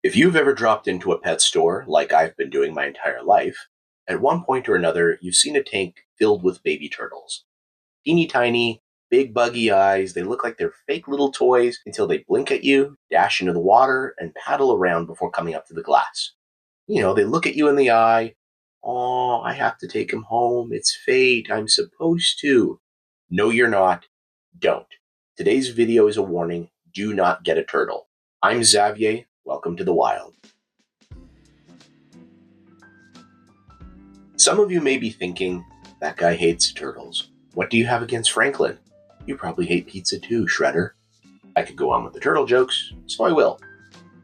If you've ever dropped into a pet store, like I've been doing my entire life, at one point or another, you've seen a tank filled with baby turtles. Teeny tiny, big buggy eyes, they look like they're fake little toys until they blink at you, dash into the water, and paddle around before coming up to the glass. They look at you in the eye. Oh, I have to take him home. It's fate. I'm supposed to. No, you're not. Don't. Today's video is a warning. Do not get a turtle. I'm Xavier. Welcome to the wild. Some of you may be thinking, that guy hates turtles. What do you have against Franklin? You probably hate pizza too, Shredder. I could go on with the turtle jokes, so I will.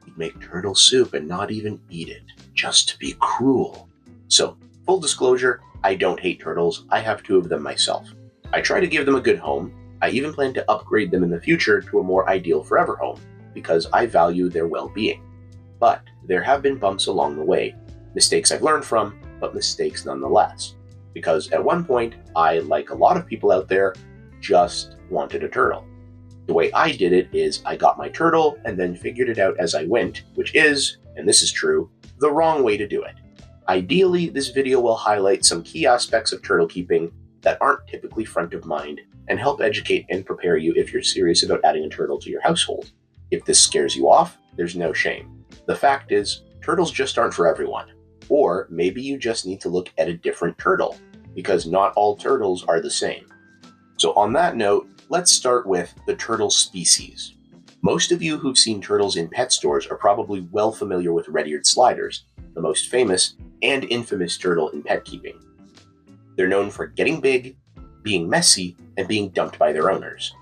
He'd make turtle soup and not even eat it, just to be cruel. So, full disclosure, I don't hate turtles. I have 2 of them myself. I try to give them a good home. I even plan to upgrade them in the future to a more ideal forever home, because I value their well-being. But there have been bumps along the way, mistakes I've learned from, but mistakes nonetheless. Because at one point, I, like a lot of people out there, just wanted a turtle. The way I did it is I got my turtle and then figured it out as I went, which is, and this is true, the wrong way to do it. Ideally, this video will highlight some key aspects of turtle keeping that aren't typically front of mind and help educate and prepare you if you're serious about adding a turtle to your household. If this scares you off, there's no shame. The fact is, turtles just aren't for everyone. Or maybe you just need to look at a different turtle, because not all turtles are the same. So on that note, let's start with the turtle species. Most of you who've seen turtles in pet stores are probably well familiar with red-eared sliders, the most famous and infamous turtle in pet keeping. They're known for getting big, being messy, and being dumped by their owners.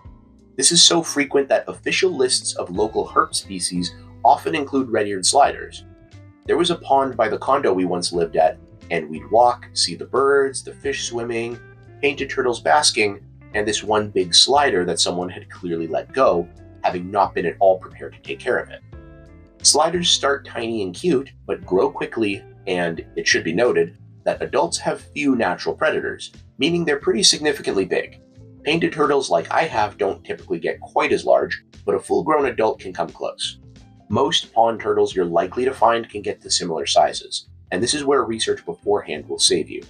This is so frequent that official lists of local herp species often include red-eared sliders. There was a pond by the condo we once lived at, and we'd walk, see the birds, the fish swimming, painted turtles basking, and this one big slider that someone had clearly let go, having not been at all prepared to take care of it. Sliders start tiny and cute, but grow quickly, and it should be noted that adults have few natural predators, meaning they're pretty significantly big. Painted turtles like I have don't typically get quite as large, but a full-grown adult can come close. Most pond turtles you're likely to find can get to similar sizes, and this is where research beforehand will save you.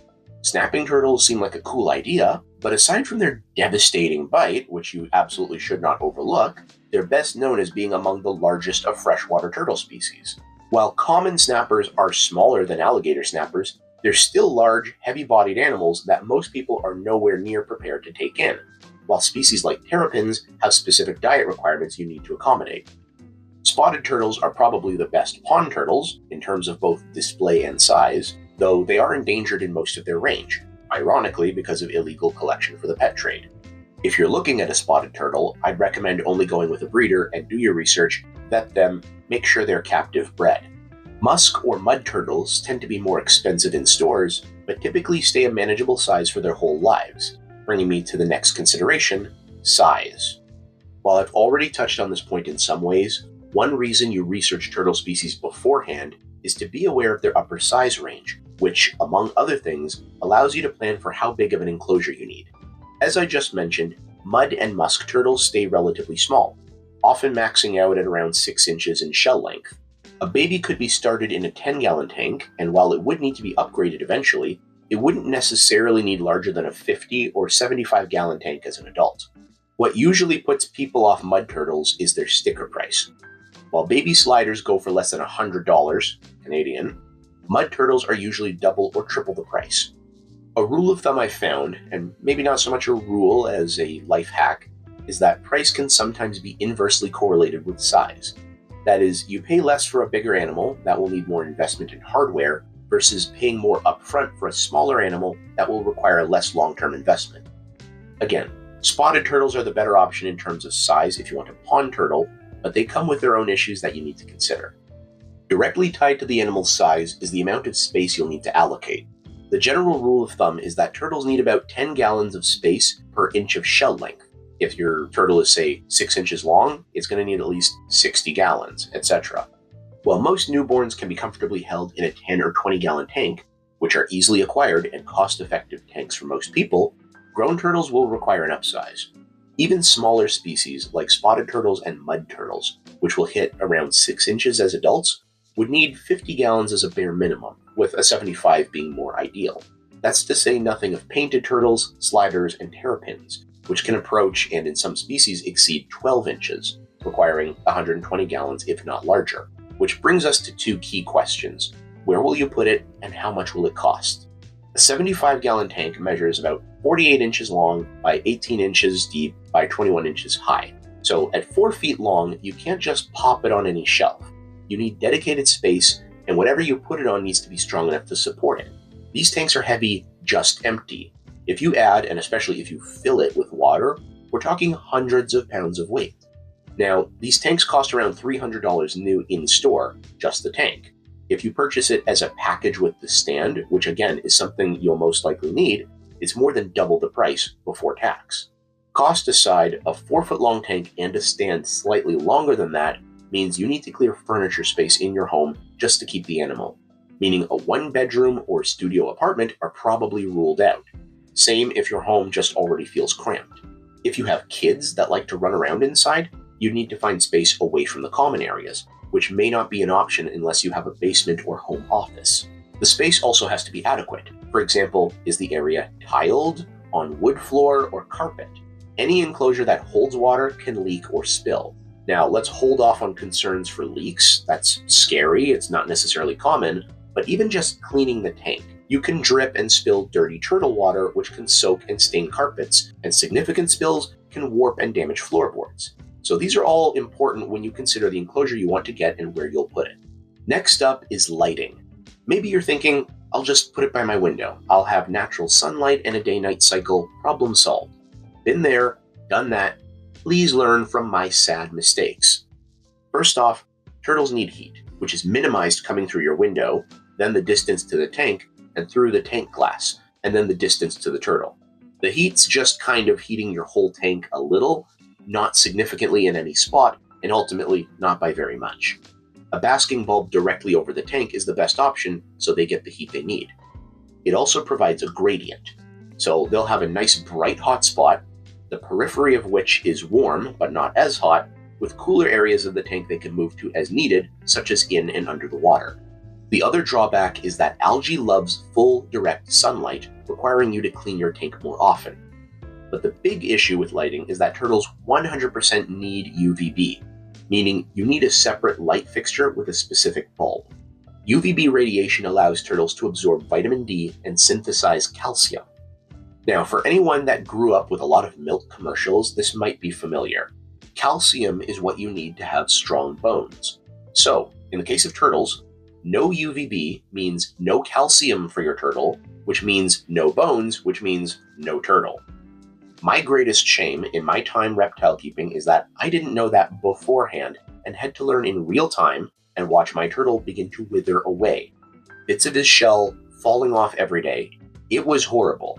Snapping turtles seem like a cool idea, but aside from their devastating bite, which you absolutely should not overlook, they're best known as being among the largest of freshwater turtle species. While common snappers are smaller than alligator snappers, they're still large, heavy-bodied animals that most people are nowhere near prepared to take in, while species like terrapins have specific diet requirements you need to accommodate. Spotted turtles are probably the best pond turtles, in terms of both display and size, though they are endangered in most of their range, ironically because of illegal collection for the pet trade. If you're looking at a spotted turtle, I'd recommend only going with a breeder and do your research, vet them, make sure they're captive bred. Musk or mud turtles tend to be more expensive in stores, but typically stay a manageable size for their whole lives, bringing me to the next consideration, size. While I've already touched on this point in some ways, one reason you research turtle species beforehand is to be aware of their upper size range, which, among other things, allows you to plan for how big of an enclosure you need. As I just mentioned, mud and musk turtles stay relatively small, often maxing out at around 6 inches in shell length. A baby could be started in a 10-gallon tank, and while it would need to be upgraded eventually, it wouldn't necessarily need larger than a 50 or 75-gallon tank as an adult. What usually puts people off mud turtles is their sticker price. While baby sliders go for less than $100 Canadian, mud turtles are usually double or triple the price. A rule of thumb I found, and maybe not so much a rule as a life hack, is that price can sometimes be inversely correlated with size. That is, you pay less for a bigger animal that will need more investment in hardware versus paying more upfront for a smaller animal that will require less long-term investment. Again, spotted turtles are the better option in terms of size if you want a pond turtle, but they come with their own issues that you need to consider. Directly tied to the animal's size is the amount of space you'll need to allocate. The general rule of thumb is that turtles need about 10 gallons of space per inch of shell length. If your turtle is, say, 6 inches long, it's going to need at least 60 gallons, etc. While most newborns can be comfortably held in a 10 or 20 gallon tank, which are easily acquired and cost-effective tanks for most people, grown turtles will require an upsize. Even smaller species like spotted turtles and mud turtles, which will hit around 6 inches as adults, would need 50 gallons as a bare minimum, with a 75 being more ideal. That's to say nothing of painted turtles, sliders, and terrapins, which can approach and in some species exceed 12 inches, requiring 120 gallons if not larger. Which brings us to two key questions. Where will you put it, and how much will it cost? A 75-gallon tank measures about 48 inches long by 18 inches deep by 21 inches high. So at 4 feet long, you can't just pop it on any shelf. You need dedicated space, and whatever you put it on needs to be strong enough to support it. These tanks are heavy, just empty. If you add, and especially if you fill it with water, we're talking hundreds of pounds of weight. Now, these tanks cost around $300 new in store, just the tank. If you purchase it as a package with the stand, which again is something you'll most likely need, it's more than double the price before tax. Cost aside, a 4-foot-long tank and a stand slightly longer than that means you need to clear furniture space in your home just to keep the animal, meaning a 1-bedroom or studio apartment are probably ruled out. Same if your home just already feels cramped. If you have kids that like to run around inside, you need to find space away from the common areas, which may not be an option unless you have a basement or home office. The space also has to be adequate. For example, is the area tiled, on wood floor, or carpet? Any enclosure that holds water can leak or spill. Now, let's hold off on concerns for leaks. That's scary, it's not necessarily common, but even just cleaning the tank. You can drip and spill dirty turtle water, which can soak and stain carpets, and significant spills can warp and damage floorboards. So these are all important when you consider the enclosure you want to get and where you'll put it. Next up is lighting. Maybe you're thinking, I'll just put it by my window. I'll have natural sunlight and a day-night cycle, problem solved. Been there, done that. Please learn from my sad mistakes. First off, turtles need heat, which is minimized coming through your window, then the distance to the tank, and through the tank glass, and then the distance to the turtle. The heat's just kind of heating your whole tank a little, not significantly in any spot, and ultimately not by very much. A basking bulb directly over the tank is the best option, so they get the heat they need. It also provides a gradient, so they'll have a nice bright hot spot, the periphery of which is warm but not as hot, with cooler areas of the tank they can move to as needed, such as in and under the water. The other drawback is that algae loves full direct sunlight, requiring you to clean your tank more often. But the big issue with lighting is that turtles 100% need UVB, meaning you need a separate light fixture with a specific bulb. UVB radiation allows turtles to absorb vitamin D and synthesize calcium. Now, for anyone that grew up with a lot of milk commercials, this might be familiar. Calcium is what you need to have strong bones. So, in the case of turtles, no UVB means no calcium for your turtle, which means no bones, which means no turtle. My greatest shame in my time reptile keeping is that I didn't know that beforehand and had to learn in real time and watch my turtle begin to wither away. Bits of his shell falling off every day. It was horrible.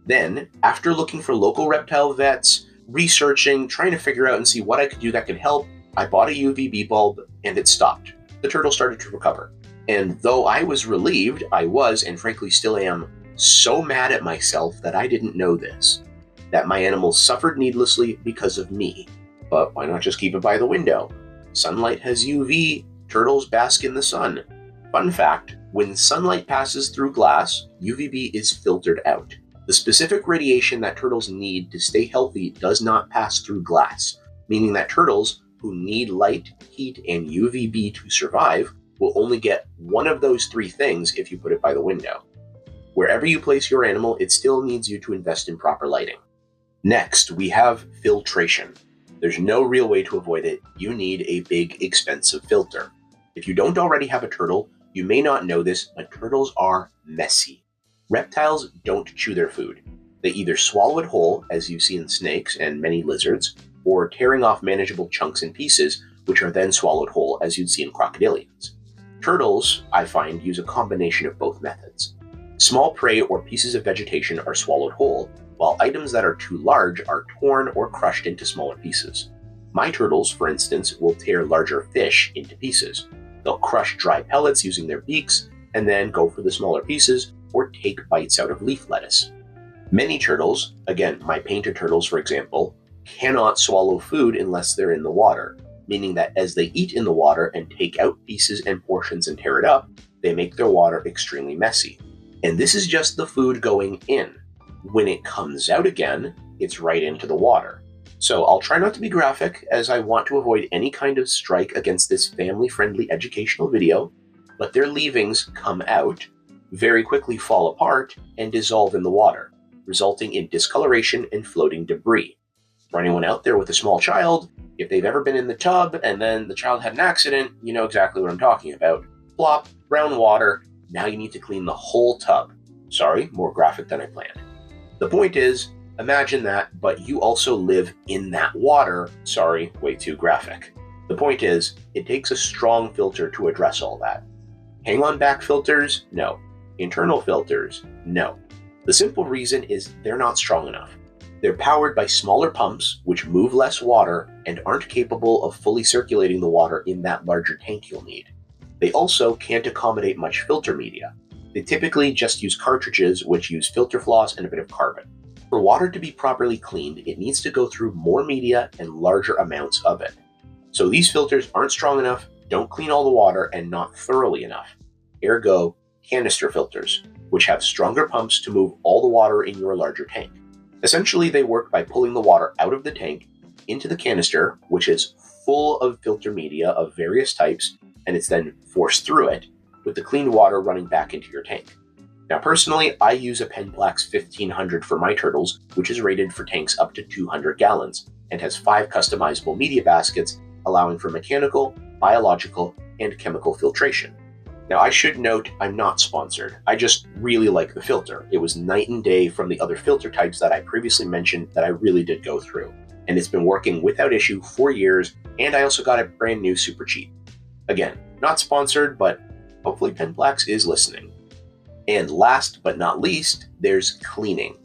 Then, after looking for local reptile vets, researching, trying to figure out and see what I could do that could help, I bought a UVB bulb and it stopped. The turtle started to recover. And though I was relieved, I was, and frankly still am, so mad at myself that I didn't know this. That my animals suffered needlessly because of me. But why not just keep it by the window? Sunlight has UV, turtles bask in the sun. Fun fact, when sunlight passes through glass, UVB is filtered out. The specific radiation that turtles need to stay healthy does not pass through glass, meaning that turtles who need light, heat, and UVB to survive will only get one of those three things if you put it by the window. Wherever you place your animal, it still needs you to invest in proper lighting. Next, we have filtration. There's no real way to avoid it. You need a big, expensive filter. If you don't already have a turtle, you may not know this, but turtles are messy. Reptiles don't chew their food. They either swallow it whole, as you see in snakes and many lizards, or tearing off manageable chunks and pieces, which are then swallowed whole, as you'd see in crocodilians. Turtles, I find, use a combination of both methods. Small prey or pieces of vegetation are swallowed whole, while items that are too large are torn or crushed into smaller pieces. My turtles, for instance, will tear larger fish into pieces. They'll crush dry pellets using their beaks, and then go for the smaller pieces, or take bites out of leaf lettuce. Many turtles, again, my painted turtles for example, cannot swallow food unless they're in the water, meaning that as they eat in the water and take out pieces and portions and tear it up, they make their water extremely messy. And this is just the food going in. When it comes out again, it's right into the water. So I'll try not to be graphic, as I want to avoid any kind of strike against this family-friendly educational video, but their leavings come out, very quickly fall apart, and dissolve in the water, resulting in discoloration and floating debris. For anyone out there with a small child, if they've ever been in the tub and then the child had an accident, you know exactly what I'm talking about. Plop, brown water, now you need to clean the whole tub. Sorry, more graphic than I planned. The point is, imagine that, but you also live in that water. Sorry, way too graphic. The point is, it takes a strong filter to address all that. Hang on back filters? No. Internal filters? No. The simple reason is they're not strong enough. They're powered by smaller pumps, which move less water and aren't capable of fully circulating the water in that larger tank you'll need. They also can't accommodate much filter media. They typically just use cartridges, which use filter floss and a bit of carbon. For water to be properly cleaned, it needs to go through more media and larger amounts of it. So these filters aren't strong enough, don't clean all the water, and not thoroughly enough. Ergo, canister filters, which have stronger pumps to move all the water in your larger tank. Essentially, they work by pulling the water out of the tank into the canister, which is full of filter media of various types, and it's then forced through it, with the cleaned water running back into your tank. Now, personally, I use a Penplax 1500 for my turtles, which is rated for tanks up to 200 gallons, and has 5 customizable media baskets, allowing for mechanical, biological, and chemical filtration. Now, I should note I'm not sponsored. I just really like the filter. It was night and day from the other filter types that I previously mentioned that I really did go through. And it's been working without issue for years, and I also got it brand new super cheap. Again, not sponsored, but hopefully Penplax is listening. And last but not least, there's cleaning.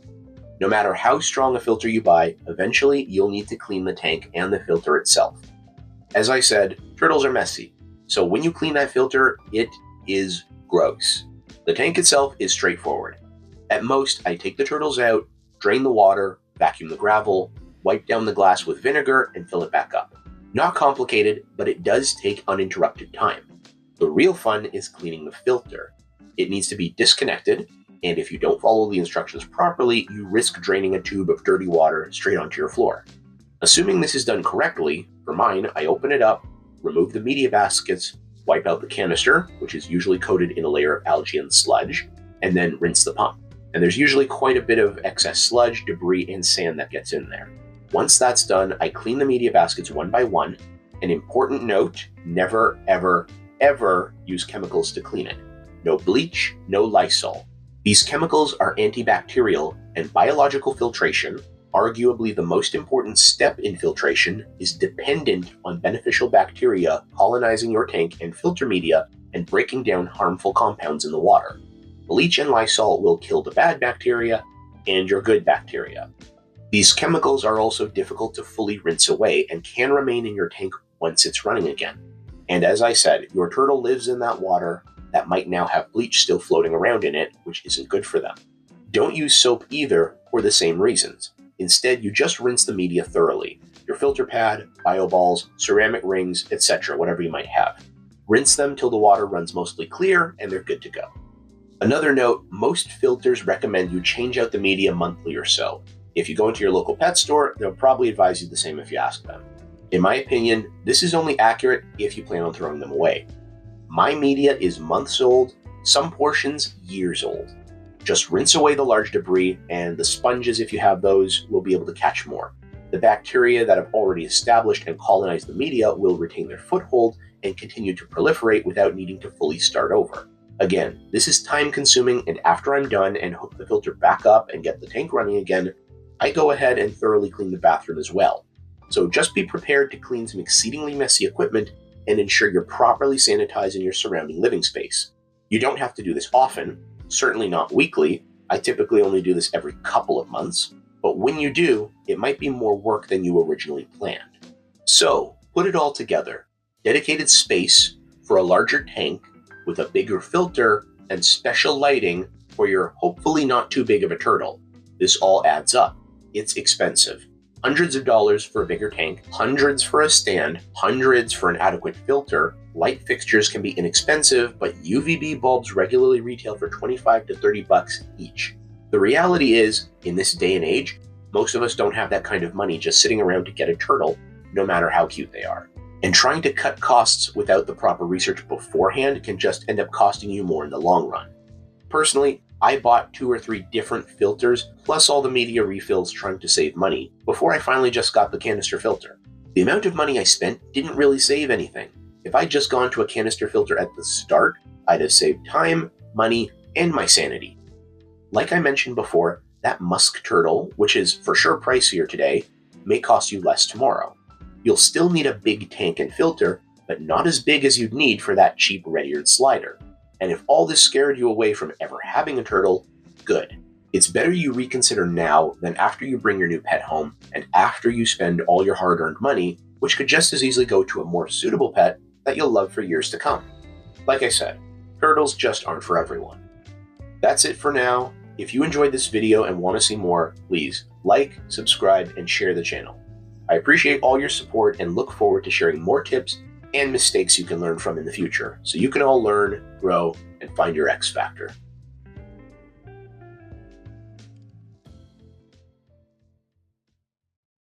No matter how strong a filter you buy, eventually you'll need to clean the tank and the filter itself. As I said, turtles are messy. So when you clean that filter, it is gross. The tank itself is straightforward. At most, I take the turtles out, drain the water, vacuum the gravel, wipe down the glass with vinegar, and fill it back up. Not complicated, but it does take uninterrupted time. The real fun is cleaning the filter. It needs to be disconnected, and if you don't follow the instructions properly, you risk draining a tube of dirty water straight onto your floor. Assuming this is done correctly, for mine, I open it up, remove the media baskets, wipe out the canister, which is usually coated in a layer of algae and sludge, and then rinse the pump. And there's usually quite a bit of excess sludge, debris, and sand that gets in there. Once that's done, I clean the media baskets one by one. An important note, never, ever, ever use chemicals to clean it. No bleach, no Lysol. These chemicals are antibacterial, and biological filtration, arguably the most important step in filtration, is dependent on beneficial bacteria colonizing your tank and filter media and breaking down harmful compounds in the water. Bleach and Lysol will kill the bad bacteria and your good bacteria. These chemicals are also difficult to fully rinse away and can remain in your tank once it's running again. And as I said, your turtle lives in that water that might now have bleach still floating around in it, which isn't good for them. Don't use soap either for the same reasons. Instead, you just rinse the media thoroughly. Your filter pad, bio balls, ceramic rings, etc., whatever you might have. Rinse them till the water runs mostly clear and they're good to go. Another note, most filters recommend you change out the media monthly or so. If you go into your local pet store, they'll probably advise you the same if you ask them. In my opinion, this is only accurate if you plan on throwing them away. My media is months old, some portions years old. Just rinse away the large debris, and the sponges, if you have those, will be able to catch more. The bacteria that have already established and colonized the media will retain their foothold and continue to proliferate without needing to fully start over. Again, this is time consuming, and after I'm done and hook the filter back up and get the tank running again, I go ahead and thoroughly clean the bathroom as well. So just be prepared to clean some exceedingly messy equipment and ensure you're properly sanitizing your surrounding living space. You don't have to do this often, certainly not weekly. I typically only do this every couple of months, but when you do, it might be more work than you originally planned. So, put it all together. Dedicated space for a larger tank with a bigger filter and special lighting for your hopefully not too big of a turtle. This all adds up. It's expensive. Hundreds of dollars for a bigger tank, hundreds for a stand, hundreds for an adequate filter. Light fixtures can be inexpensive, but UVB bulbs regularly retail for $25 to $30 each. The reality is, in this day and age, most of us don't have that kind of money just sitting around to get a turtle, no matter how cute they are. And trying to cut costs without the proper research beforehand can just end up costing you more in the long run. Personally, I bought 2 or 3 different filters, plus all the media refills trying to save money, before I finally just got the canister filter. The amount of money I spent didn't really save anything. If I'd just gone to a canister filter at the start, I'd have saved time, money, and my sanity. Like I mentioned before, that musk turtle, which is for sure pricier today, may cost you less tomorrow. You'll still need a big tank and filter, but not as big as you'd need for that cheap red-eared slider. And if all this scared you away from ever having a turtle, good. It's better you reconsider now than after you bring your new pet home and after you spend all your hard-earned money, which could just as easily go to a more suitable pet that you'll love for years to come. Like I said, turtles just aren't for everyone. That's it for now. If you enjoyed this video and want to see more, please like, subscribe, and share the channel. I appreciate all your support and look forward to sharing more tips and mistakes you can learn from in the future, so you can all learn, grow, and find your X factor.